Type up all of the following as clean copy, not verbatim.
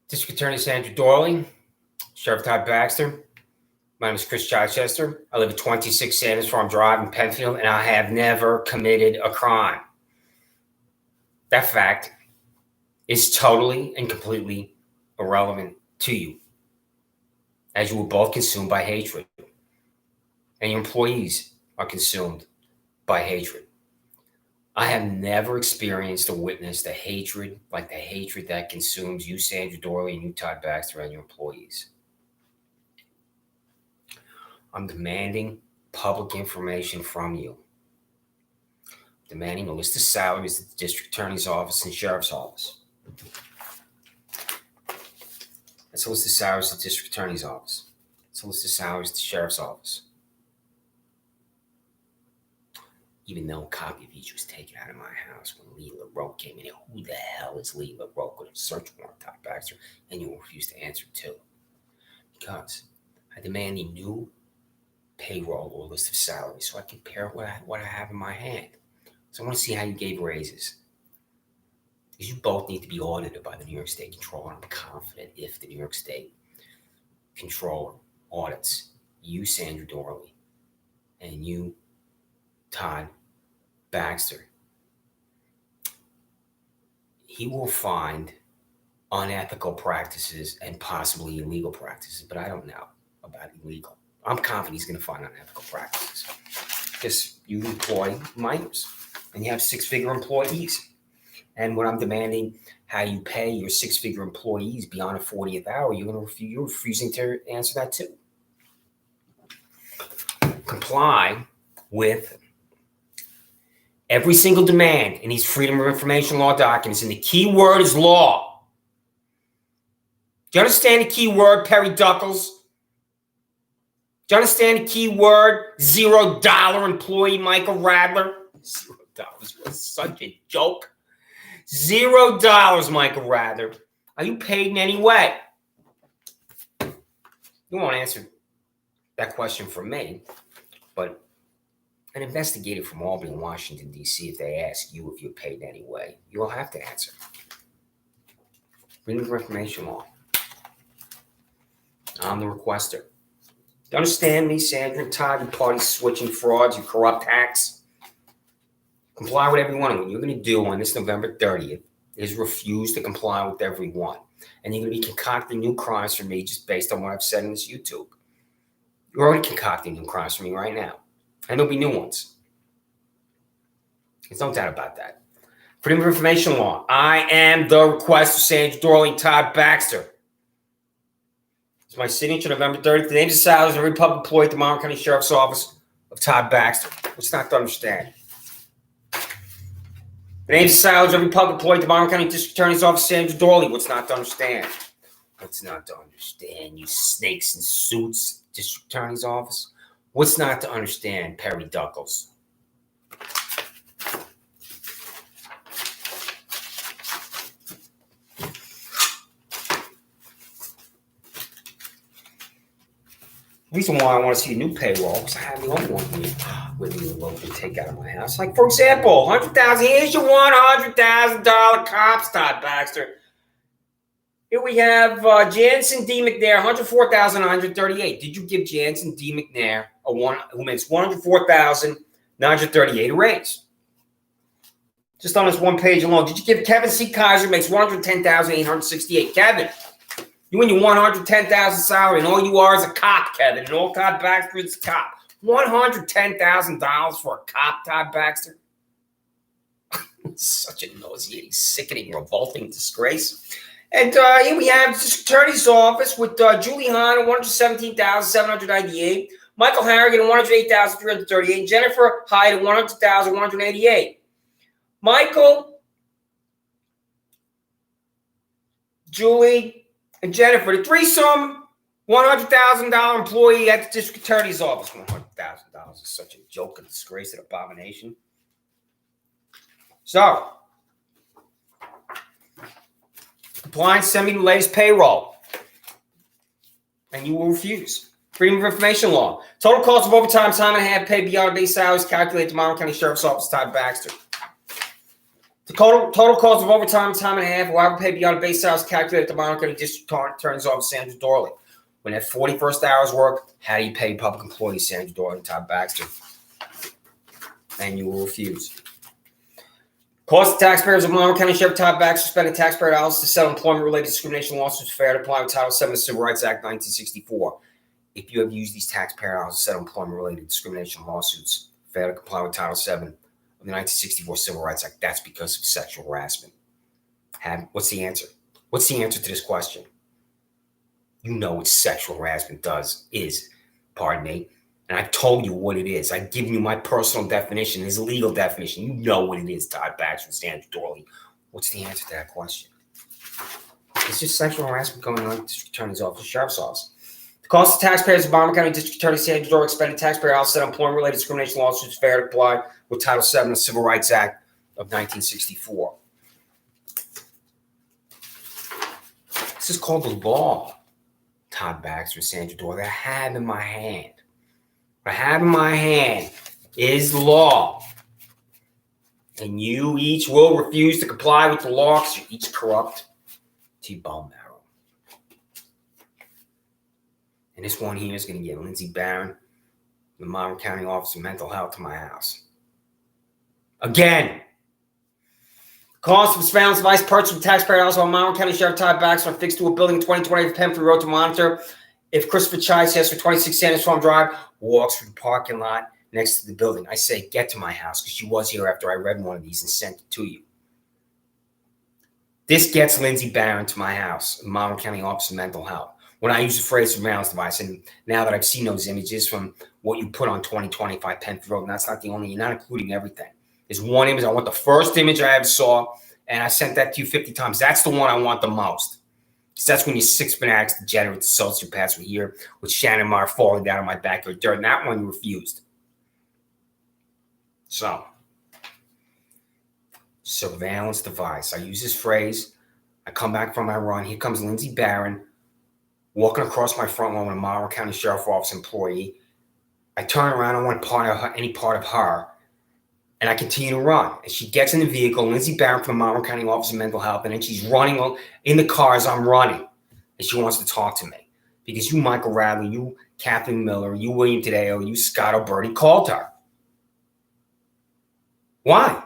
District Attorney Sandra Doorley, Sheriff Todd Baxter. My name is Chris Chichester. I live at 26 Sanders Farm Drive in Penfield, and I have never committed a crime. That fact is totally and completely irrelevant to you, as you were both consumed by hatred, and your employees are consumed by hatred. I have never experienced or witnessed the hatred like the hatred that consumes you, Sandra Doorley, and you, Todd Baxter, and your employees. I'm demanding public information from you. Demanding a list of salaries at the district attorney's office and sheriff's office. That's a list of salaries at the district attorney's office. That's a list of salaries at the sheriff's office. Even though a copy of each was taken out of my house when Lee LaRoque came in. Who the hell is Lee LaRoque with a search warrant, Todd Baxter? And you refuse to answer too. Because I demand a new payroll or list of salaries so I can compare what I have in my hand. So I want to see how you gave raises. Because you both need to be audited by the New York State Controller. I'm confident if the New York State Controller audits you, Sandra Doorley, and you, Todd Baxter, he will find unethical practices and possibly illegal practices, but I don't know about illegal. I'm confident he's going to find unethical practices because you employ minors and you have six-figure employees. And when I'm demanding how you pay your six-figure employees beyond a 40th hour, you're refusing to answer that too. Comply with every single demand in these Freedom of Information Law documents, and the key word is law. Do you understand the key word, Perry Duckles? Do you understand the key word, $0 employee Michael Radler? $0 was such a joke. $0, Michael Radler. Are you paid in any way? You won't answer that question from me, but an investigator from Albany, Washington, D.C., if they ask you if you're paid in any way, you'll have to answer. Freedom of Information Law. I'm the requester. Do you understand me, Sandra and Todd? You party switching frauds, you corrupt hacks. Comply with every one of them. What you're going to do on this November 30th is refuse to comply with every one. And you're going to be concocting new crimes for me just based on what I've said in this YouTube. You're already concocting new crimes for me right now. And there'll be new ones. There's no doubt about that. Freedom of Information Law. I am the requester, Sandra Doorley and Todd Baxter. It's my signature, November 30th. The names and salaries of every public employee at the Monroe County Sheriff's Office of Todd Baxter. What's not to understand? The names and salaries of every public employee at the Monroe County District Attorney's Office, Sandra Doorley. What's not to understand? What's not to understand, you snakes in suits, District Attorney's Office? What's not to understand, Perry Duckles? The reason why I want to see a new payroll is I have the only one with me alone to take out of my house. Like, for example, $100,000. Here's your $100,000 cops, Todd Baxter. Here we have Jansen D. McNair, $104,938. Did you give Jansen D. McNair, who makes $104,938, a raise? Just on this one page alone. Did you give Kevin C. Kaiser, makes $110,868? Kevin, you and your $110,000 salary, and all you are is a cop, Kevin, and all Todd Baxter is a cop. $110,000 for a cop, Todd Baxter? Such a nauseating, sickening, revolting disgrace. And here we have the District Attorney's Office with Julie Hahn at $117,798, Michael Harrigan at $108,338, and Jennifer Hyde at $100,188. Michael, Julie, and Jennifer, the threesome, $100,000 employee at the District Attorney's Office. $100,000 is such a joke, a disgrace, an abomination. So, compliance, send me the latest payroll. And you will refuse. Freedom of Information Law. Total cost of overtime, time and a half paid beyond base salaries calculated to Monroe County Sheriff's Office, Todd Baxter. The total cost of overtime, time and a half, or hour paid beyond the base salary is calculated. The Monroe County District Attorney's Office, Sandra Doorley. When that 41st hour's work, how do you pay public employees, Sandra Doorley and Todd Baxter? And you will refuse. Cost of taxpayers of Monroe County Sheriff Todd Baxter spending taxpayer dollars to settle employment-related discrimination lawsuits fair to comply with Title VII of the Civil Rights Act 1964. If you have used these taxpayer dollars to settle employment-related discrimination lawsuits fair to comply with Title VII of the 1964 Civil Rights Act, that's because of sexual harassment. What's the answer? What's the answer to this question? You know what sexual harassment is, pardon me. And I've told you what it is. I've given you my personal definition, his legal definition. You know what it is, Todd Baxter and Sandra Doorley. What's the answer to that question? It's just sexual harassment going on at the District Attorney's Office, Sheriff's Office. The cost of taxpayers of Monroe County District Attorney Sandra Doorley expended taxpayer dollars to settle employment-related discrimination lawsuits fair to comply with Title VII of the Civil Rights Act of 1964. This is called the law, Todd Baxter and Sandra Doorley. I have in my hand. What I have in my hand is the law. And you each will refuse to comply with the law because you're each corrupt to your bone marrow. And this one here is going to get Lindsey Barron, the Monroe County Office of Mental Health, to my house. Again. Cost of surveillance device purchased from taxpayer dollars while Monroe County Sheriff Todd Baxter affixed to a building in 2020 Penfrey Road to monitor if Christopher Chise has for 26 Sanders Farm Drive walks through the parking lot next to the building. I say, get to my house, because she was here after I read one of these and sent it to you. This gets Lindsey Barron to my house, Monroe County Office of Mental Health. When I use the phrase surveillance device, and now that I've seen those images from what you put on 2025 Penfrey Road, and that's not the only, you're not including everything. There's one image. I want the first image I ever saw, and I sent that to you 50 times. That's the one I want the most. Because that's when your six fanatics, degenerates, sociopaths were here with Shannon Meyer falling down on my backyard dirt. And that one you refused. So, surveillance device. I use this phrase. I come back from my run. Here comes Lindsey Barron walking across my front lawn with a Monroe County Sheriff's Office employee. I turn around. I want any part of her. And I continue to run. And she gets in the vehicle, Lindsey Barron from the Monroe County Office of Mental Health, and then she's running in the car as I'm running. And she wants to talk to me. Because you, Michael Radley, you, Kathleen Miller, you, William Tadeo, you, Scott O'Bernie, called her. Why?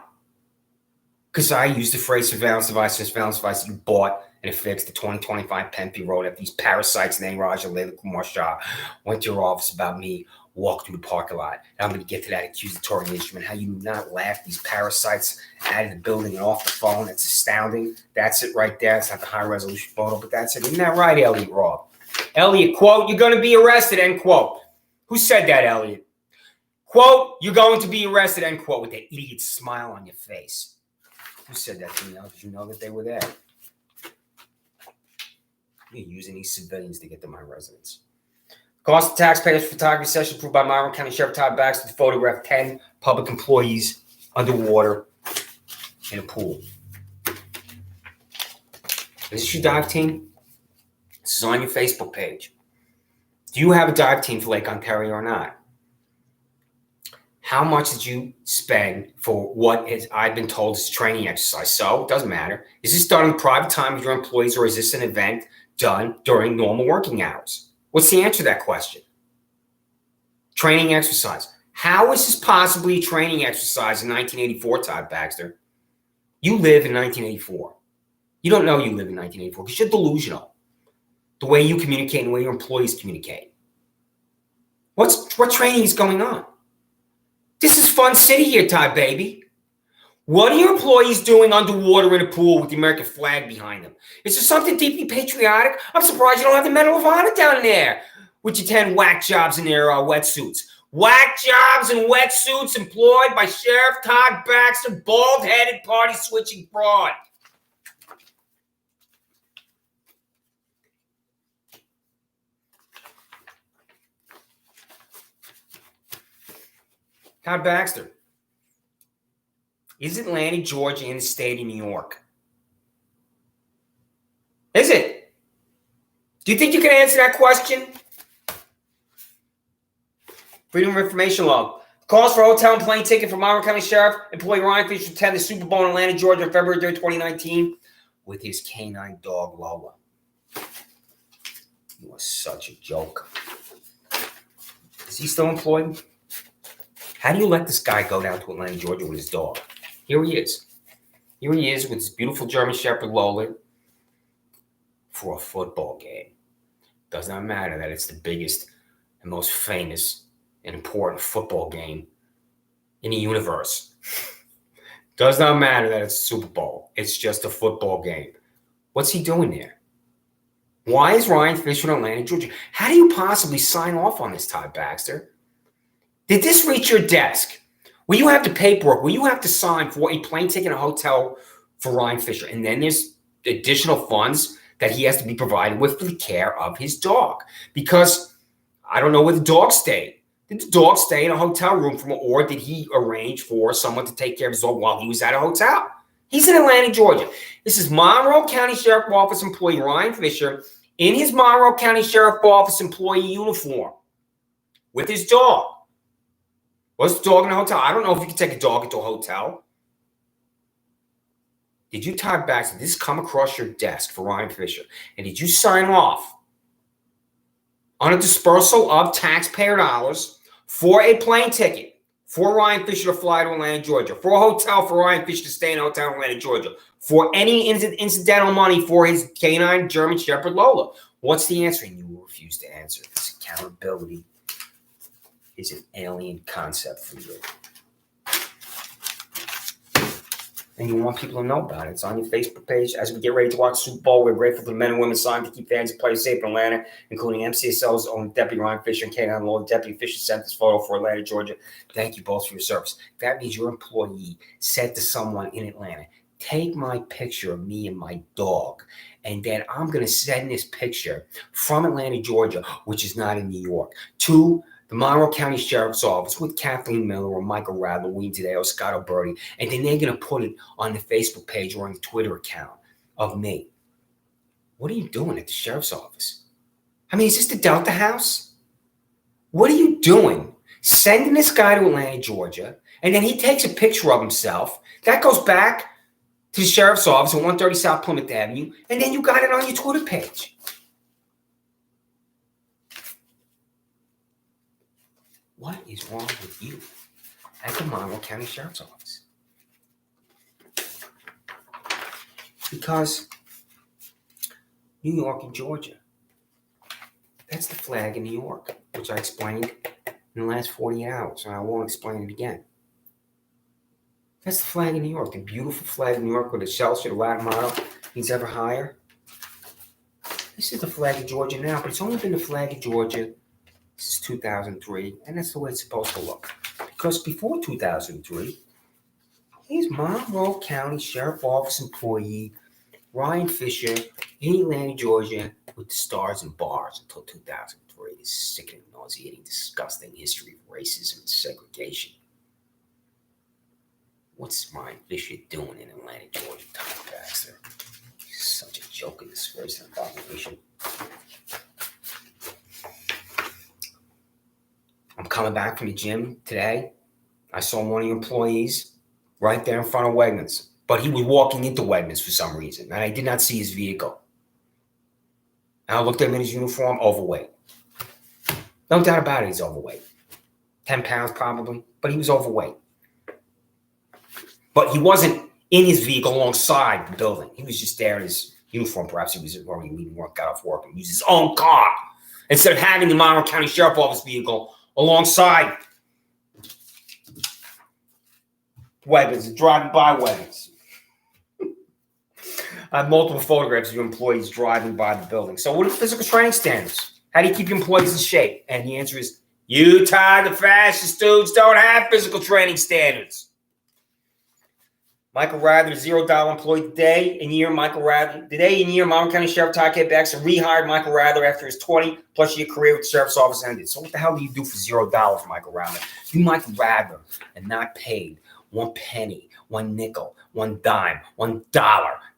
Because I used the phrase surveillance device that you bought and affixed to 2025 Penfrey Road at these parasites named Raja Layla Kumar Shah went to your office about me walk through the parking lot. And I'm going to get to that accusatory instrument. How you do not laugh these parasites out of the building and off the phone. It's astounding. That's it right there. It's not the high resolution photo, but that's it. Isn't that right, Elliot Roth? Elliot, quote, you're going to be arrested, end quote. Who said that, Elliot? Quote, you're going to be arrested, end quote, with that idiot smile on your face. Who said that to me? Did you know that they were there? You're using these civilians to get to my residence. Cost of taxpayers photography session approved by Monroe County Sheriff Todd Baxter to photograph 10 public employees underwater in a pool. Is this your dive team? This is on your Facebook page. Do you have a dive team for Lake Ontario or not? How much did you spend for what I've been told is training exercise? So, it doesn't matter. Is this done in private time with your employees, or is this an event done during normal working hours? What's the answer to that question? Training exercise. How is this possibly a training exercise in 1984, Todd Baxter? You live in 1984. You don't know you live in 1984 because you're delusional. The way you communicate and the way your employees communicate. What training is going on? This is Fun City here, Todd, baby. What are your employees doing underwater in a pool with the American flag behind them? Is there something deeply patriotic? I'm surprised you don't have the Medal of Honor down there with your 10 whack jobs in their wetsuits. Whack jobs and wetsuits employed by Sheriff Todd Baxter, bald-headed, party-switching fraud. Todd Baxter. Is Atlanta, Georgia in the state of New York? Is it? Do you think you can answer that question? Freedom of Information Law. Calls for hotel and plane ticket for Monroe County Sheriff employee Ryan Fisher to attend the Super Bowl in Atlanta, Georgia on February 3rd, 2019 with his canine dog, Lola. You are such a joke. Is he still employed? How do you let this guy go down to Atlanta, Georgia with his dog? Here he is. Here he is with his beautiful German Shepherd, Lola, for a football game. Does not matter that it's the biggest and most famous and important football game in the universe. Does not matter that it's Super Bowl. It's just a football game. What's he doing there? Why is Ryan Fisher in Atlanta, Georgia? How do you possibly sign off on this, Todd Baxter? Did this reach your desk? Will you have the paperwork? Will you have to sign for a plane ticket and a hotel for Ryan Fisher? And then there's additional funds that he has to be provided with for the care of his dog. Because I don't know where the dog stayed. Did the dog stay in a hotel room or did he arrange for someone to take care of his dog while he was at a hotel? He's in Atlanta, Georgia. This is Monroe County Sheriff Office employee Ryan Fisher in his Monroe County Sheriff Office employee uniform with his dog. Was the dog in a hotel? I don't know if you can take a dog into a hotel. Did you, Todd Baxter, did this come across your desk for Ryan Fisher? And did you sign off on a dispersal of taxpayer dollars for a plane ticket for Ryan Fisher to fly to Atlanta, Georgia, for a hotel for Ryan Fisher to stay in a hotel in Atlanta, Georgia, for any incidental money for his canine German Shepherd, Lola? What's the answer? And you will refuse to answer. This accountability is an alien concept for you. And you want people to know about it. It's on your Facebook page. As we get ready to watch Super Bowl, we're grateful for the men and women signed to keep fans and players safe in Atlanta, including MCSO's own Deputy Ryan Fisher and K9 Law. Deputy Fisher sent this photo for Atlanta, Georgia. Thank you both for your service. That means your employee said to someone in Atlanta, take my picture of me and my dog, and then I'm going to send this picture from Atlanta, Georgia, which is not in New York, to the Monroe County Sheriff's Office with Kathleen Miller or Michael Radler, Ween today, or Scott O'Berty, and then they're going to put it on the Facebook page or on the Twitter account of me. What are you doing at the Sheriff's Office? I mean, is this the Delta House? What are you doing? Sending this guy to Atlanta, Georgia, and then he takes a picture of himself. That goes back to the Sheriff's Office at 130 South Plymouth Avenue, and then you got it on your Twitter page. What is wrong with you at the Monroe County Sheriff's Office? Because New York and Georgia, that's the flag in New York, which I explained in the last 48 hours, and I won't explain it again. That's the flag in New York, the beautiful flag in New York with the Chelsea, the Latin motto, means ever higher. This is the flag of Georgia now, but it's only been the flag of Georgia since 2003, and that's the way it's supposed to look. Because before 2003, he's Monroe County Sheriff Office employee Ryan Fisher in Atlanta, Georgia, with the stars and bars until 2003. This sickening, nauseating, disgusting history of racism and segregation. What's Ryan Fisher doing in Atlanta, Georgia, Todd Baxter? He's such a joke and disgrace to the population. I'm coming back from the gym today. I saw one of your employees right there in front of Wegmans, but he was walking into Wegmans for some reason, and I did not see his vehicle. And I looked at him in his uniform, overweight. No doubt about it, he's overweight. 10 pounds probably, but he was overweight. But he wasn't in his vehicle alongside the building. He was just there in his uniform. Perhaps he was already leaving work, got off work, and used his own car instead of having the Monroe County Sheriff Office vehicle alongside Wegmans and driving by Wegmans. I have multiple photographs of your employees driving by the building. So what are physical training standards? How do you keep your employees in shape? And the answer is, you, Todd, the fascist dudes, don't have physical training standards. Michael Radler, $0 employee today in year. Michael Radler, today in year, Monroe County Sheriff Todd K. Baxter rehired Michael Radler after his 20-plus year career with the Sheriff's Office ended. So what the hell do you do for $0, Michael Radler? You Michael Radler and not paid 1 penny, 1 nickel, 1 dime, $1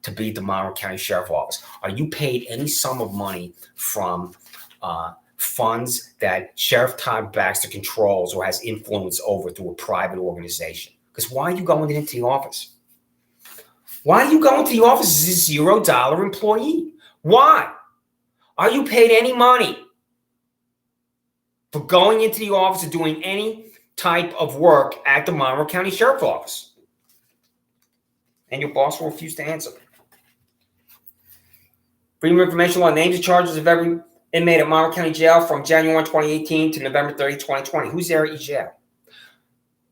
to be at the Monroe County Sheriff Office. Are you paid any sum of money from funds that Sheriff Todd Baxter controls or has influence over through a private organization. Because why are you going into the office? Why are you going to the office as a $0 employee? Why? Are you paid any money for going into the office and doing any type of work at the Monroe County Sheriff's Office? And your boss will refuse to answer. Freedom of Information Law names and charges of every inmate at Monroe County Jail from January 1, 2018 to November 30, 2020. Who's there at each jail?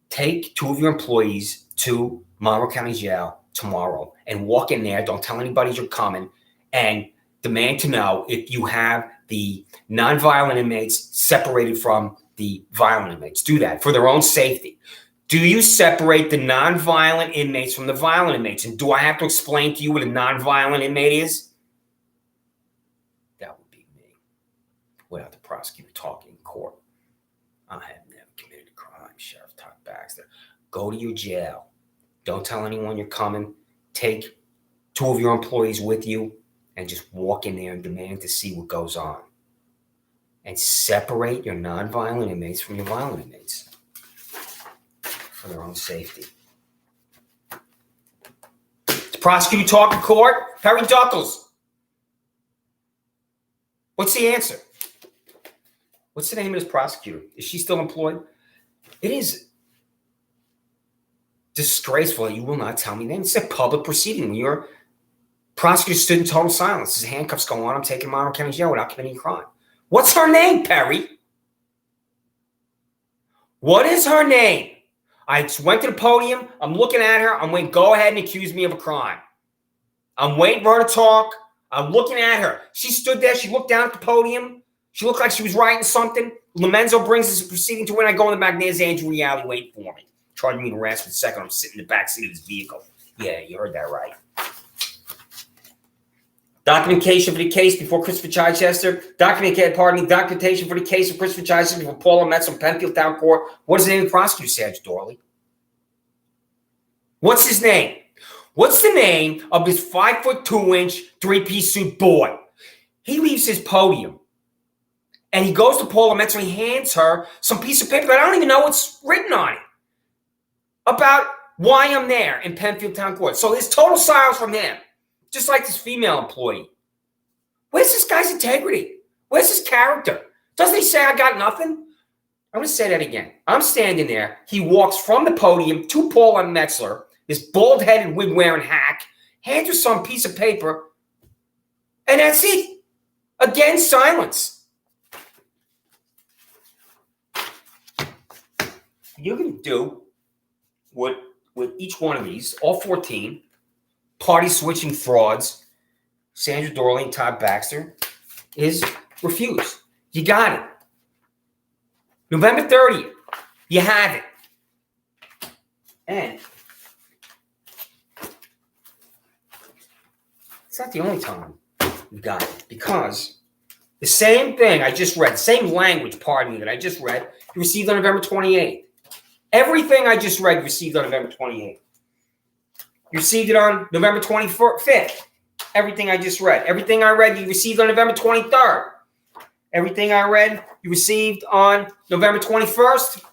Take 2 of your employees to Monroe County Jail tomorrow and walk in there. Don't tell anybody you're coming, and demand to know if you have the nonviolent inmates separated from the violent inmates. Do that for their own safety. Do you separate the nonviolent inmates from the violent inmates? And do I have to explain to you what a nonviolent inmate is? That would be me, without the prosecutor talking in court. I have never committed a crime, Sheriff Todd Baxter. Go to your jail. Don't tell anyone you're coming. Take 2 of your employees with you and just walk in there and demand to see what goes on. And separate your nonviolent inmates from your violent inmates for their own safety. The prosecutor talk in court, Perry Duckles. What's the answer? What's the name of this prosecutor? Is she still employed? It is disgraceful that you will not tell me that. It's a public proceeding. When your prosecutor stood in total silence. His handcuffs go on. I'm taking Monroe County Jail without committing a crime. What's her name, Perry? What is her name? I went to the podium. I'm looking at her. I'm waiting. Go ahead and accuse me of a crime. I'm waiting for her to talk. I'm looking at her. She stood there. She looked down at the podium. She looked like she was writing something. Lomenzo brings this proceeding to when I go in the back. There's Andrew Reale waiting for me. Charging me to arrest for the second. I'm sitting in the back seat of his vehicle. Yeah, you heard that right. Documentation for the case before Christopher Chichester. Documentation for the case of Christopher Chichester before Paula Metz from Penfield Town Court. What is the name of the prosecutor, Sandra Doorley? What's his name? What's the name of this 5'2" 3-piece suit boy? He leaves his podium and he goes to Paula Metz and he hands her some piece of paper that I don't even know what's written on it about why I'm there in Penfield Town Court. So there's total silence from him. Just like this female employee. Where's this guy's integrity? Where's his character? Doesn't he say I got nothing? I'm going to say that again. I'm standing there. He walks from the podium to Paula Metzler, this bald-headed, wig-wearing hack, hands her some piece of paper, and that's it. Again, silence. You're going to do what with each one of these, all 14, party switching frauds, Sandra Doorley and Todd Baxter, is refused. You got it. November 30th, you have it. And it's not the only time you got it, because the same thing I just read, same language, pardon me, that I just read, you received on November 28th. Everything I just read, you received on November 28th. You received it on November 25th. Everything I just read. Everything I read, you received on November 23rd. Everything I read, you received on November 21st.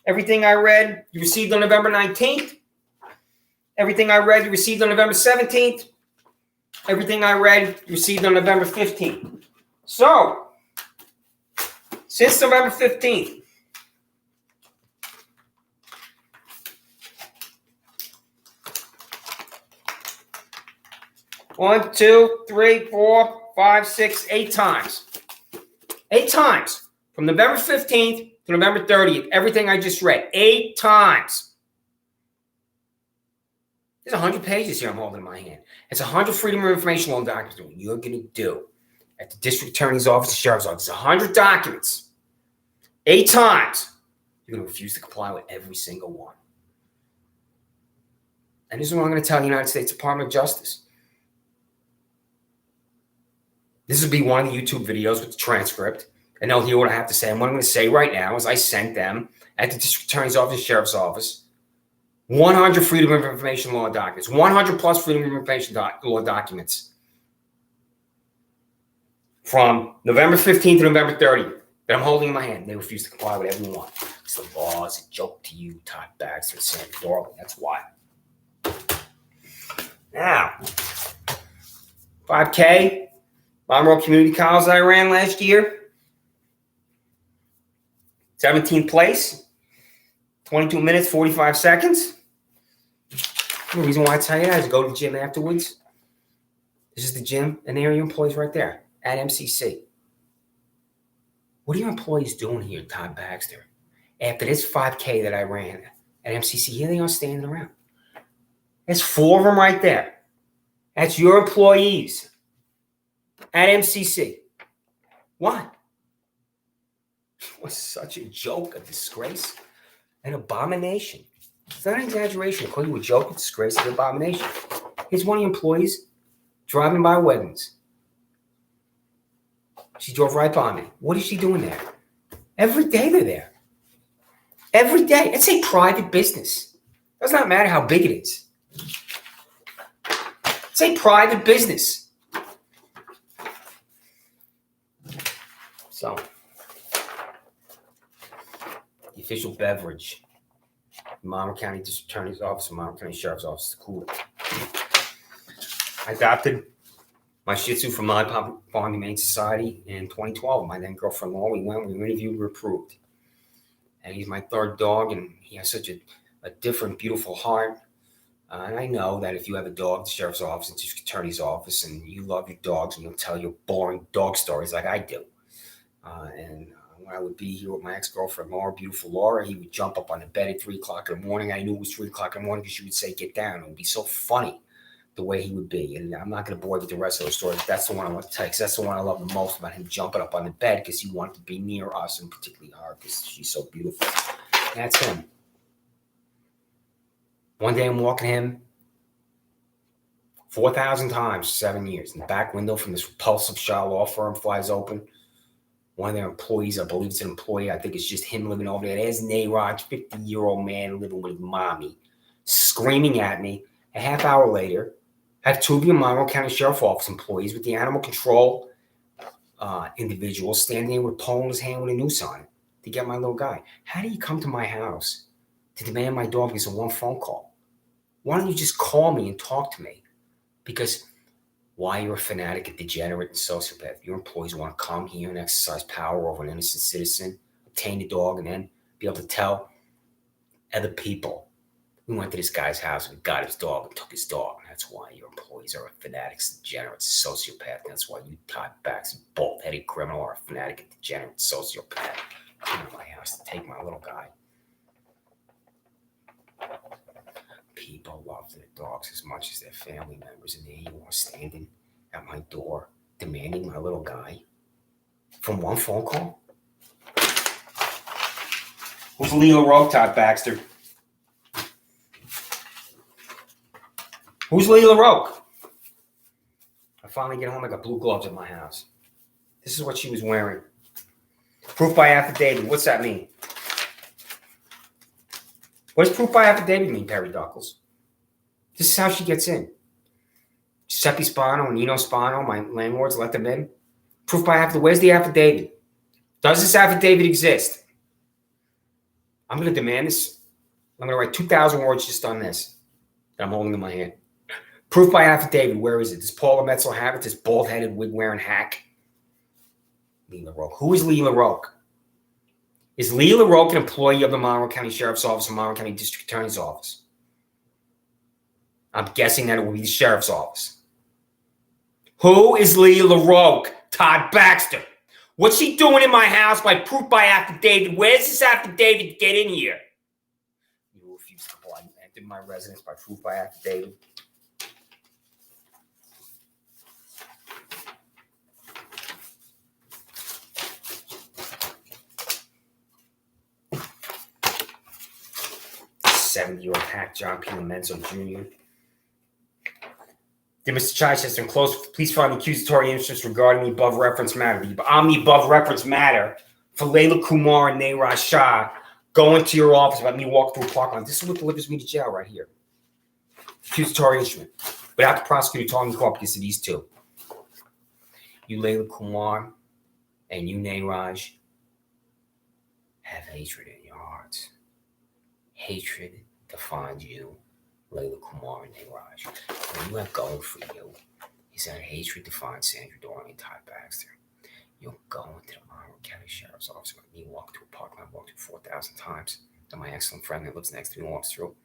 Everything I read, you received on November 19th. Everything I read, you received on November 17th. Everything I read, you received on November 15th. So, since November 15th, 1, 2, 3, 4, 5, 6, 8 times. 8 times. From November 15th to November 30th. Everything I just read. 8 times. There's 100 pages here I'm holding in my hand. It's 100 Freedom of Information Law documents. What you're going to do at the district attorney's office, the sheriff's office. 100 documents. 8 times. You're going to refuse to comply with every single one. And this is what I'm going to tell the United States Department of Justice. This will be one of the YouTube videos with the transcript, and they'll hear what I have to say. And what I'm going to say right now is I sent them at the district attorney's office, sheriff's office, 100 Freedom of Information Law documents, 100 plus Freedom of Information Law documents from November 15th to November 30th that I'm holding in my hand. They refuse to comply with every one. It's the law is a joke to you, Todd Baxter, Sandra, Doorley. That's why. Now, 5K, Monroe Community College that I ran last year. 17th place, 22 minutes, 45 seconds. The reason why I tell you that is go to the gym afterwards. This is the gym, and there are your employees right there at MCC. What are your employees doing here, Todd Baxter? After this 5K that I ran at MCC, here they are standing around. There's 4 of them right there. That's your employees at MCC. What? It was such a joke, a disgrace, an abomination. It's not an exaggeration. I call you a joke, a disgrace, an abomination. Here's one of your employees driving by Wegmans. She drove right by me. What is she doing there? Every day they're there. Every day. It's a private business. It does not matter how big it is. It's a private business. So, the official beverage, Monroe County District Attorney's Office and Monroe County Sheriff's Office, the cooler. I adopted my Shih Tzu from my Farm Humane Society in 2012. My then girlfriend-in-law, we interviewed, we were approved. And he's my 3rd dog, and he has such a different, beautiful heart. And I know that if you have a dog at the Sheriff's Office and District Attorney's Office, and you love your dogs, and you'll tell your boring dog stories like I do. And when I would be here with my ex-girlfriend, Laura, beautiful Laura, he would jump up on the bed at 3 o'clock in the morning. I knew it was 3 o'clock in the morning because she would say, get down. It would be so funny the way he would be. And I'm not going to bore you with the rest of those stories. That's the one I want to tell you, because that's the one I love the most about him jumping up on the bed, because he wanted to be near us, and particularly her, because she's so beautiful. That's him. One day I'm walking him 4,000 times, 7 years. And the back window from this repulsive Shaw law firm flies open. One of their employees, I believe it's an employee, I think it's just him living over there. There's Nayrod, 50-year-old man living with mommy, screaming at me. A half hour later, I have 2 of your Monroe County Sheriff's Office employees with the animal control individual standing there with a pole in his hand with a noose on it to get my little guy. How do you come to my house to demand my dog because of one phone call? Why don't you just call me and talk to me? Because why you're a fanatic, a degenerate, and sociopath. Your employees want to come here and exercise power over an innocent citizen, obtain the dog, and then be able to tell other people, we went to this guy's house and got his dog and took his dog. That's why your employees are fanatics, degenerates, sociopath. That's why you, Todd Baxter, bolt-headed criminal, are a fanatic, and degenerate, sociopath. Come to my house to take my little guy. People love their dogs as much as their family members, and there you are standing at my door demanding my little guy from one phone call? Who's Lee LaRoque, Todd Baxter? Who's Lee LaRoque? I finally get home, I got blue gloves at my house. This is what she was wearing. Proof by affidavit. What's that mean? What does proof by affidavit mean, Perry Duckles? This is how she gets in. Giuseppe Spano and Nino Spano, my landlords, let them in. Proof by affidavit. Where's the affidavit? Does this affidavit exist? I'm going to demand this. I'm going to write 2,000 words just on this that I'm holding in my hand. Proof by affidavit. Where is it? Does Paula Metzel have it? This bald-headed, wig-wearing hack? Lee LaRoque. Who is Lee LaRoque? Is Lee LaRoque an employee of the Monroe County Sheriff's Office and Monroe County District Attorney's Office? I'm guessing that it will be the Sheriff's Office. Who is Lee LaRoque? Todd Baxter. What's she doing in my house by proof by affidavit? Where's this affidavit to get in here? You refuse to comply. You entered my residence by proof by affidavit. '70-year-old hack John P. Lomenzo Jr. Dear Mr. Chichester, enclosed, please find the accusatory instance regarding the above reference matter. On the above reference matter for Layla Kumar and Nayrod Shah going to your office about me walking through a parking lot. This is what delivers me to jail right here. Accusatory instrument. Without the prosecutor talking to court because of these two. You, Layla Kumar, and you, Nairaj, have hatred in your hearts. Hatred defines you, Layla Kumar and Nairaj. What you have going for you is that hatred defines Sandra, Doorley, and Todd Baxter. You'll go into the Monroe County Sheriff's Office with me, walk through a park line, walk through 4,000 times. And my excellent friend that lives next to me walks through.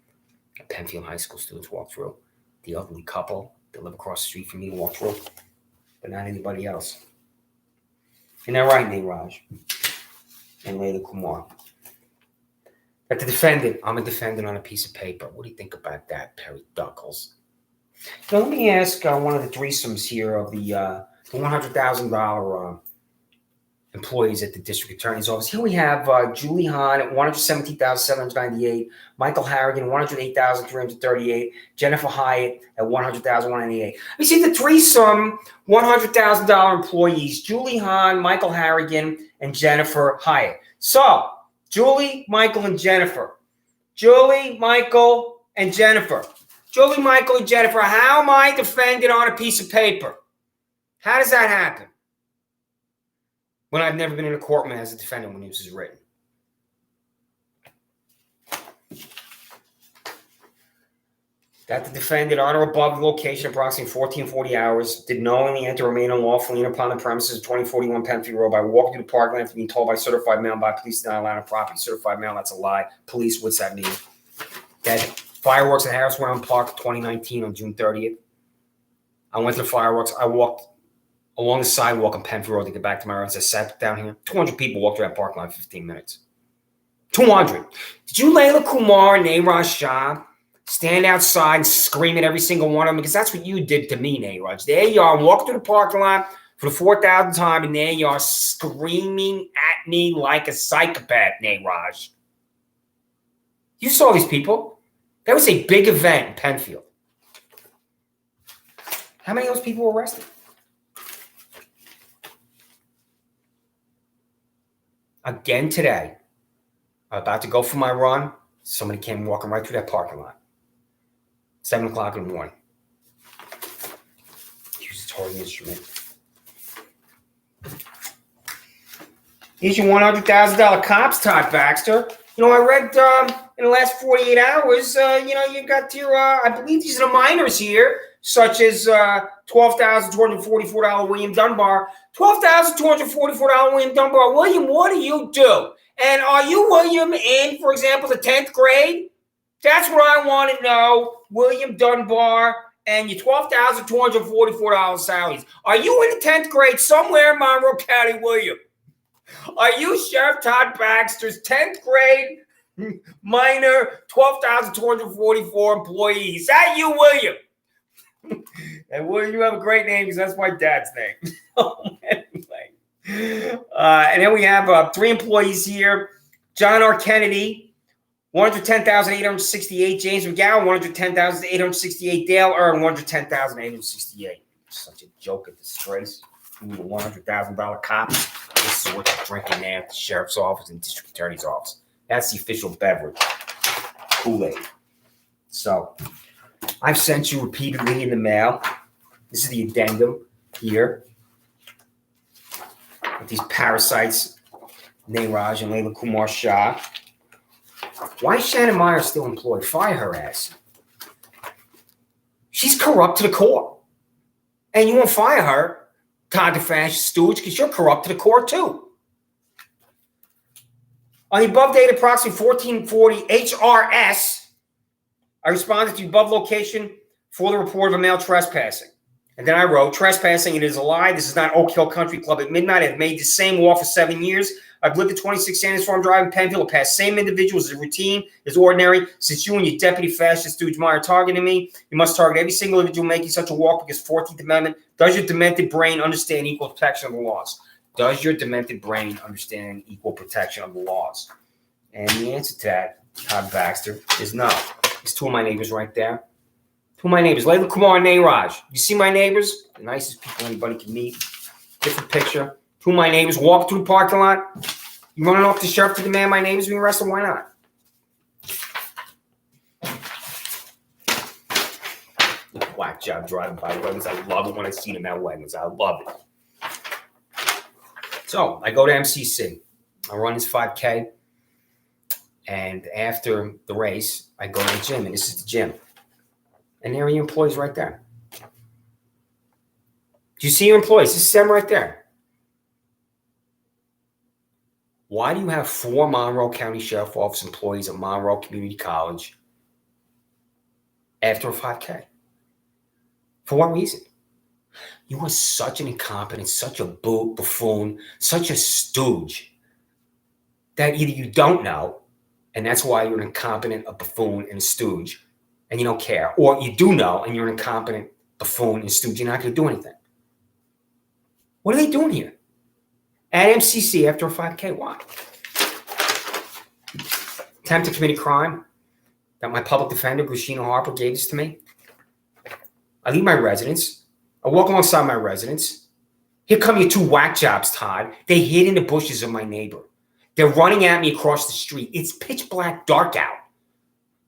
And Penfield High School students walk through. The elderly couple that live across the street from me walk through. But not anybody else. Isn't that right, Nairaj? And Layla Kumar. But the defendant, I'm a defendant on a piece of paper. What do you think about that, Perry Duckles? Now, let me ask one of the threesomes here of the $100,000 employees at the district attorney's office. Here we have Julie Hahn at $117,798, Michael Harrigan, $108,338, Jennifer Hyatt at $100,198. We see the threesome $100,000 employees, Julie Hahn, Michael Harrigan, and Jennifer Hyatt. So, Julie, Michael, and Jennifer. Julie, Michael, and Jennifer. Julie, Michael, and Jennifer, how am I defended on a piece of paper? How does that happen? When I've never been in a courtroom as a defendant when this is written. That the defendant on or above the location approximately 1440 hours did knowingly enter or remain unlawfully in upon the premises of 2041 Penfield Road by walking through the park land after being told by certified mail by police not allowed on property. Certified mail, that's a lie. Police, what's that mean? That fireworks at Harris Round Park 2019 on June 30th. I went to the fireworks. I walked along the sidewalk on Penfield Road to get back to my house. I sat down here. 200 people walked through that park line in 15 minutes. 200. Did you, Layla Kumar and Nairaj Shah, stand outside and scream at every single one of them? Because that's what you did to me, Nairaj. There you are, walking through the parking lot for the 4,000th time, and there you are screaming at me like a psychopath, Nairaj. You saw these people. That was a big event in Penfield. How many of those people were arrested? Again today, I'm about to go for my run. Somebody came walking right through that parking lot. 7 o'clock in the morning. Use a towing instrument. Here's your $100,000 cops, Todd Baxter. You know, I read in the last 48 hours, you got your, I believe these are the minors here, such as $12,244 William Dunbar. $12,244 William Dunbar. William, what do you do? And are you, William, in, for example, the 10th grade? That's what I want to know, William Dunbar, and your $12,244 salaries. Are you in the 10th grade somewhere in Monroe County, William? Are you Sheriff Todd Baxter's 10th grade minor 12,244 employees? Is that you, William? And William, you have a great name because that's my dad's name. Anyway. And then we have 3 employees here. John R. Kennedy, $110,868. James McGowan, $110,868. Dale Earn, $110,868. Such a joke, a disgrace. You need a $100,000 cop. This is what you're drinking there at the sheriff's office and district attorney's office. That's the official beverage. Kool-Aid. So, I've sent you repeatedly in the mail. This is the addendum here. With these parasites, Nairaj and Layla Kumar Shah. Why is Shannon Meyer still employed? Fire her ass. She's corrupt to the core. And you won't fire her, Todd the Fascist Stooge, because you're corrupt to the core too. On the above date, approximately 1440 HRS, I responded to the above location for the report of a male trespassing. And then I wrote, trespassing, it is a lie. This is not Oak Hill Country Club at midnight. I've made the same wall for 7 years. I've lived at 26 Sanders Farm Drive in Penfield. I pass same individuals as routine, as ordinary. Since you and your deputy fascist Stooge Meyer targeting me, you must target every single individual making such a walk because 14th Amendment. Does your demented brain understand equal protection of the laws? Does your demented brain understand equal protection of the laws? And the answer to that, Todd Baxter, is no. There's 2 of my neighbors right there. 2 of my neighbors, Layla Kumar and Nairaj. You see my neighbors? The nicest people anybody can meet. Different picture. 2 of my neighbors walk through the parking lot. You running off the sheriff to demand my neighbors being arrested? Why not? Whack job driving by Wegmans. I love it when I see them at Wegmans. I love it. So I go to MCC. I run this 5K. And after the race, I go to the gym. And this is the gym. And there are your employees right there. Do you see your employees? This is them right there. Why do you have 4 Monroe County Sheriff Office employees at Monroe Community College after a 5K? For what reason? You are such an incompetent, such a buffoon, such a stooge that either you don't know, and that's why you're an incompetent, a buffoon, and a stooge, and you don't care, or you do know, and you're an incompetent, buffoon, and stooge. You're not going to do anything. What are they doing here? At MCC after a 5K, why? Attempt to commit a crime that my public defender, Grishino Harper, gave this to me. I leave my residence. I walk alongside my residence. Here come your 2 whack jobs, Todd. They hid in the bushes of my neighbor. They're running at me across the street. It's pitch black dark out.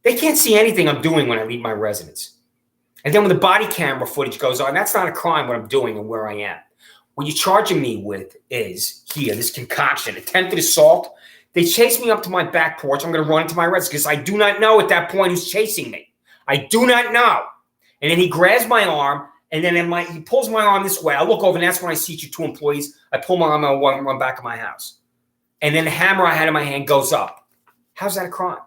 They can't see anything I'm doing when I leave my residence. And then when the body camera footage goes on, that's not a crime what I'm doing and where I am. What you're charging me with is here, this concoction, attempted assault. They chase me up to my back porch. I'm going to run into my residence because I do not know at that point who's chasing me. I do not know. And then he grabs my arm, and then he pulls my arm this way. I look over, and that's when I see you 2 employees. I pull my arm out and run back to my house. And then the hammer I had in my hand goes up. How's that a crime?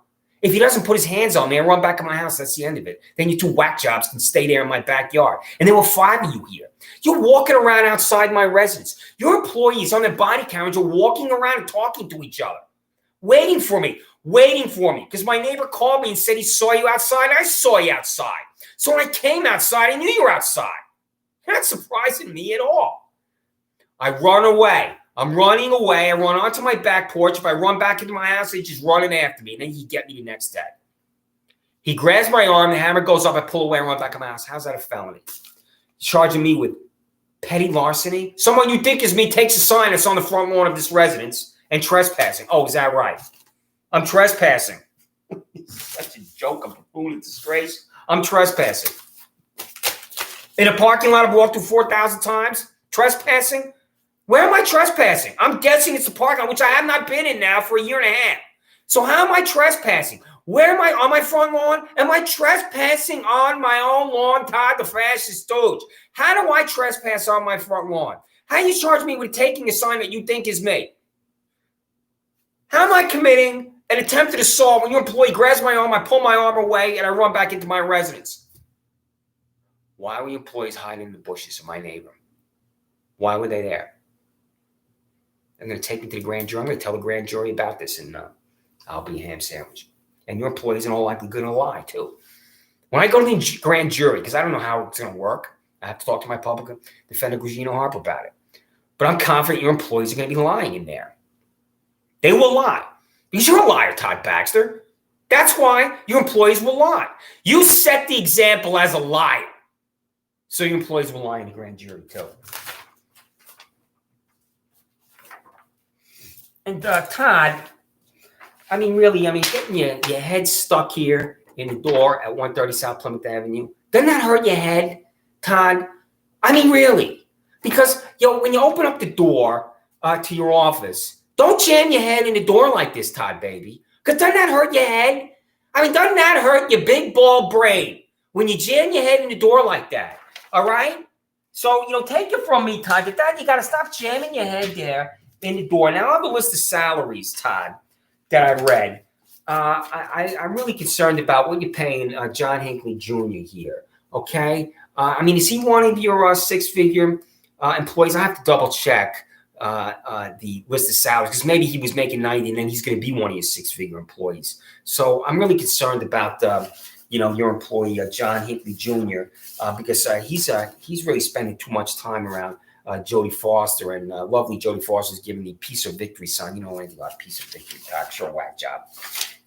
If he doesn't put his hands on me and run back to my house, that's the end of it. Then you 2 whack jobs can stay there in my backyard. And there were 5 of you here. You're walking around outside my residence. Your employees on their body cameras are walking around and talking to each other. Waiting for me. Because my neighbor called me and said he saw you outside. I saw you outside. So when I came outside, I knew you were outside. You're not surprising me at all. I run away. I'm running away. I run onto my back porch. If I run back into my house, he's just running after me. And then he'd get me the next day. He grabs my arm. The hammer goes up. I pull away and run back to my house. How's that a felony? He's charging me with petty larceny. Someone you think is me takes a sign that's on the front lawn of this residence and trespassing. Oh, is that right? I'm trespassing. Such a joke. I'm a buffoon and disgrace. I'm trespassing. In a parking lot I've walked through 4,000 times. Trespassing? Where am I trespassing? I'm guessing it's a parking lot, which I have not been in now for a year and a half. So how am I trespassing? Where am I on my front lawn? Am I trespassing on my own lawn, Todd the fascist stooge? How do I trespass on my front lawn? How you charge me with taking a sign that you think is me? How am I committing an attempted assault when your employee grabs my arm, I pull my arm away, and I run back into my residence? Why were your employees hiding in the bushes of my neighbor? Why were they there? I'm going to take me to the grand jury. I'm going to tell the grand jury about this, and I'll be a ham sandwich. And your employees are all likely going to lie, too. When I go to the grand jury, because I don't know how it's going to work, I have to talk to my public defender, Grishino Harper, about it. But I'm confident your employees are going to be lying in there. They will lie. Because you're a liar, Todd Baxter. That's why your employees will lie. You set the example as a liar. So your employees will lie in the grand jury, too. And Todd, getting your head stuck here in the door at 130 South Plymouth Avenue, doesn't that hurt your head, Todd? Really. Because, when you open up the door to your office, don't jam your head in the door like this, Todd, baby. Because doesn't that hurt your head? Doesn't that hurt your big bald brain when you jam your head in the door like that? All right? So, take it from me, Todd. You got to stop jamming your head there in the door. Now, I have a list of salaries, Todd, that I read. I'm really concerned about what you're paying John Hinckley Jr. here, okay? Is he one of your 6-figure employees? I have to double check the list of salaries because maybe he was making 90 and then he's going to be one of your 6-figure employees. So I'm really concerned about your employee John Hinckley Jr. Because he's really spending too much time around Jodie Foster, and lovely Jodie Foster's giving me Piece of Victory sign. You know anything about Piece of Victory, Todd? Sure, whack job.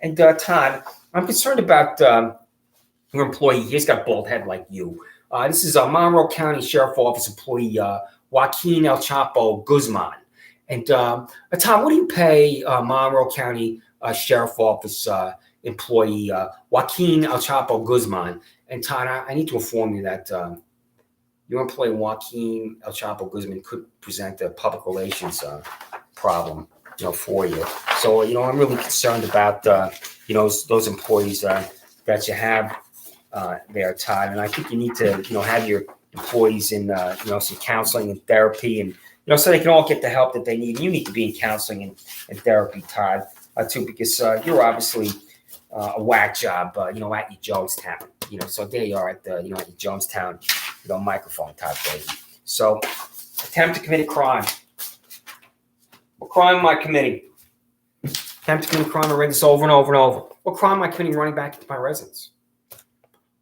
And Todd, I'm concerned about your employee. He's got a bald head like you. This is a Monroe County Sheriff Office employee, Joaquin El Chapo Guzman. And Tom, what do you pay Monroe County Sheriff Office employee Joaquin El Chapo Guzman? And Todd, I need to inform you that your employee Joaquin El Chapo Guzman could present a public relations problem, for you. So, I'm really concerned about, those employees that you have there, Todd. And I think you need to, have your employees in, some counseling and therapy, and so they can all get the help that they need. You need to be in counseling and therapy, Todd, too, because you're obviously a whack job, at your Jonestown. So there you are at the, at your Jonestown, microphone type baby. So, attempt to commit a crime. What crime am I committing? Attempt to commit a crime. I read this over and over and over. What crime am I committing running back into my residence?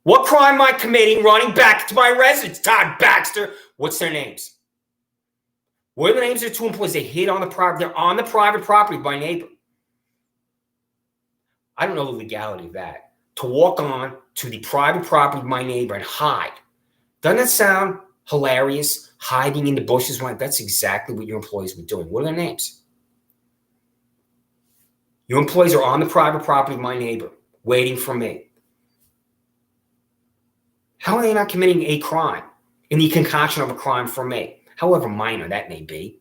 What crime am I committing running back into my residence, Todd Baxter? What's their names? What are the names of the two employees? They hid on the private. They're on the private property by neighbor. I don't know the legality of that. To walk on to the private property of my neighbor and hide. Doesn't that sound hilarious? Hiding in the bushes. That's exactly what your employees were doing. What are their names? Your employees are on the private property of my neighbor, waiting for me. How are they not committing a crime in the concoction of a crime for me? However minor that may be.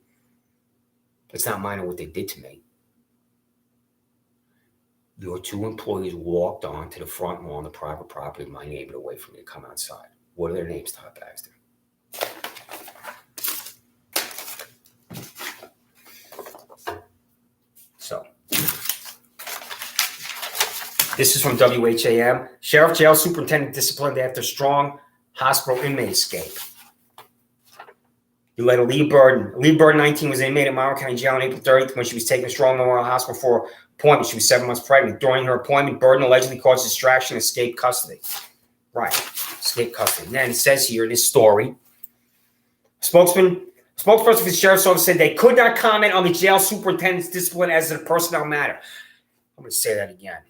It's not minor what they did to me. Your two employees walked onto the front lawn, the private property of my neighbor, to wait for me to come outside. What are their names, Todd Baxter? So, this is from WHAM. Sheriff Jail Superintendent disciplined after strong hospital inmate escape. You let Lee Burden. Lee Burden, 19, was an inmate at Monroe County Jail on April 30th when she was taken to Strong Memorial Hospital for appointment. She was 7 months pregnant. During her appointment, Burden allegedly caused distraction and escaped custody. Right. Escaped custody. And then it says here in this story, spokesperson for the sheriff's office said they could not comment on the jail superintendent's discipline as a personnel matter. I'm going to say that again.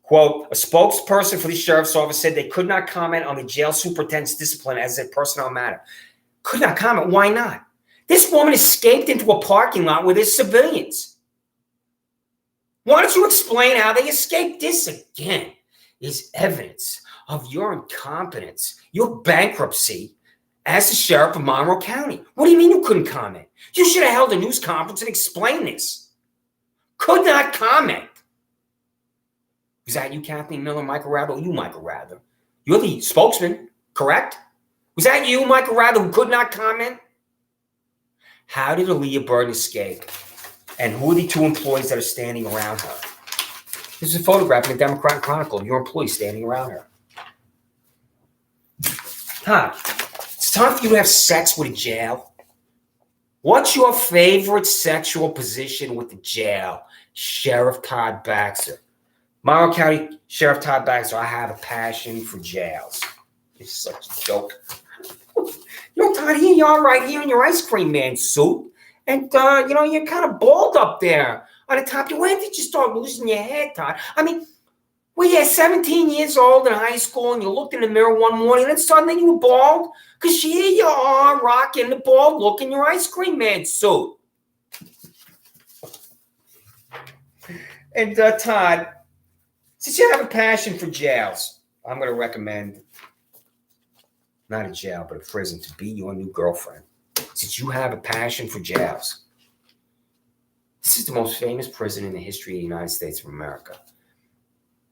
Quote, a spokesperson for the sheriff's office said they could not comment on the jail superintendent's discipline as a personnel matter. Could not comment. Why not? This woman escaped into a parking lot with his civilians. Why don't you explain how they escaped? This, again, is evidence of your incompetence, your bankruptcy as the sheriff of Monroe County. What do you mean you couldn't comment? You should have held a news conference and explained this. Could not comment. Was that you, Kathleen Miller, Michael Rather? You, Michael Rather. You're the spokesman, correct? Was that you, Michael Rather, who could not comment? How did Aaliyah Burden escape? And who are the two employees that are standing around her? This is a photograph in the Democrat Chronicle of your employees standing around her. Todd, it's time for you to have sex with a jail. What's your favorite sexual position with the jail? Sheriff Todd Baxter. Monroe County Sheriff Todd Baxter, I have a passion for jails. It's such a joke. Todd, here you are right here in your ice cream man suit. And, you're kind of bald up there on the top. When did you start losing your head, Todd? I mean, were you 17 years old in high school and you looked in the mirror one morning and suddenly you were bald? Because here you are rocking the bald look in your ice cream man suit. And, Todd, since you have a passion for jails, I'm going to recommend not a jail, but a prison to be your new girlfriend. Since you have a passion for jails, this is the most famous prison in the history of the United States of America.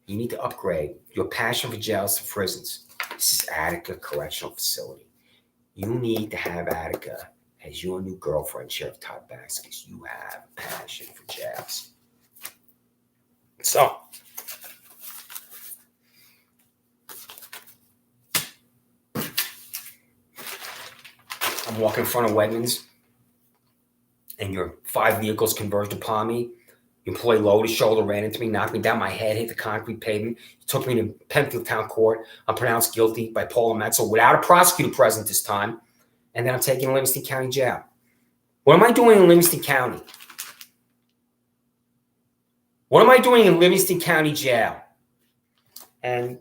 You need to upgrade your passion for jails to prisons. This is Attica Correctional Facility. You need to have Attica as your new girlfriend, Sheriff Todd Baxter, because you have a passion for jails. So, I'm walking in front of Wegmans, and your 5 vehicles converged upon me. Your employee lowered his shoulder, ran into me, knocked me down. My head hit the concrete pavement. He took me to Penfield Town Court. I'm pronounced guilty by Paula Metzel without a prosecutor present this time. And then I'm taken to Livingston County Jail. What am I doing in Livingston County? What am I doing in Livingston County Jail? And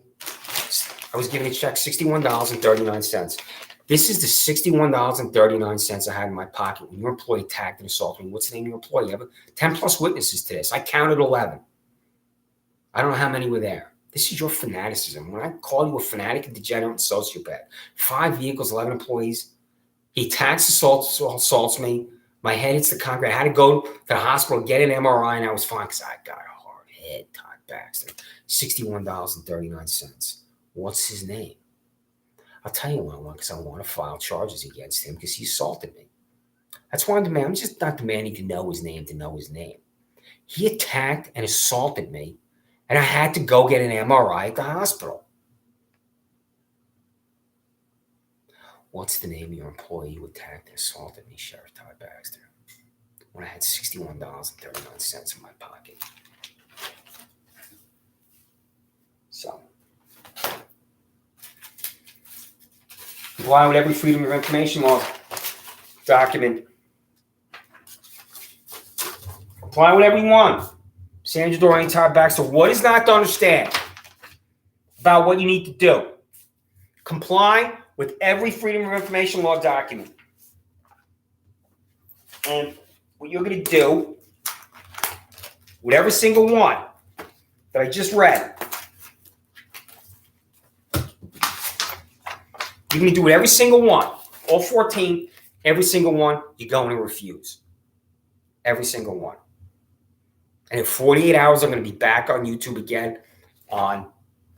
I was given a check, $61.39. This is the $61.39 I had in my pocket when your employee attacked and assaulted me. What's the name of your employee? You have 10 plus witnesses to this. I counted 11. I don't know how many were there. This is your fanaticism. When I call you a fanatic, a degenerate, and sociopath, 5 vehicles, 11 employees, he attacks, assaults me. My head hits the concrete. I had to go to the hospital, get an MRI, and I was fine because I got a hard head, Todd Baxter. $61.39. What's his name? I'll tell you what I want, because I want to file charges against him because he assaulted me. That's why I'm just not demanding to know his name. He attacked and assaulted me, and I had to go get an MRI at the hospital. What's the name of your employee who attacked and assaulted me, Sheriff Todd Baxter, when I had $61.39 in my pocket? So, comply with every Freedom of Information Law document. Comply with every one. Sandra, Doorley, Todd Baxter, what is not to understand about what you need to do? Comply with every Freedom of Information Law document. And what you're going to do with every single one that I just read, you're going to do with every single one, all 14, every single one, you're going to refuse. Every single one. And in 48 hours, I'm going to be back on YouTube again on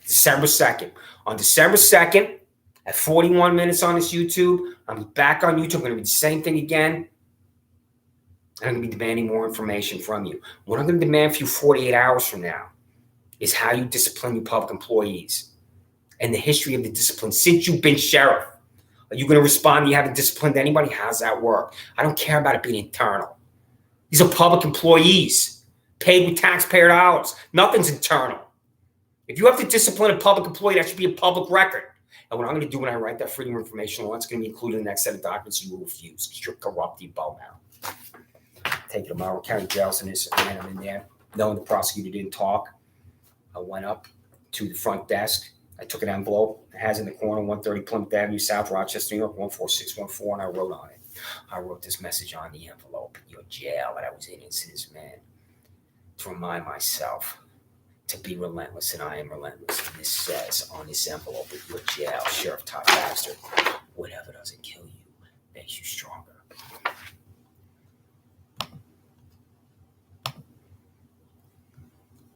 December 2nd. On December 2nd, at 41 minutes on this YouTube, I'll be back on YouTube. I'm going to do the same thing again. And I'm going to be demanding more information from you. What I'm going to demand for you 48 hours from now is how you discipline your public employees and the history of the discipline since you've been sheriff. Are you going to respond? You haven't disciplined anybody? How's that work? I don't care about it being internal. These are public employees paid with taxpayer dollars. Nothing's internal. If you have to discipline a public employee, that should be a public record. And what I'm going to do when I write that Freedom of Information Law, it's going to be included in the next set of documents you will refuse because you're corrupt, you bow now. Take it tomorrow. County jails in this, and I'm in there. Knowing the prosecutor didn't talk, I went up to the front desk. I took an envelope. It has in the corner, 130 Plymouth Avenue, South Rochester, New York, 14614, and I wrote on it. I wrote this message on the envelope. Your jail that I was in this man. To remind myself to be relentless, and I am relentless. And this says on this envelope, your jail, Sheriff Todd Baxter, whatever doesn't kill you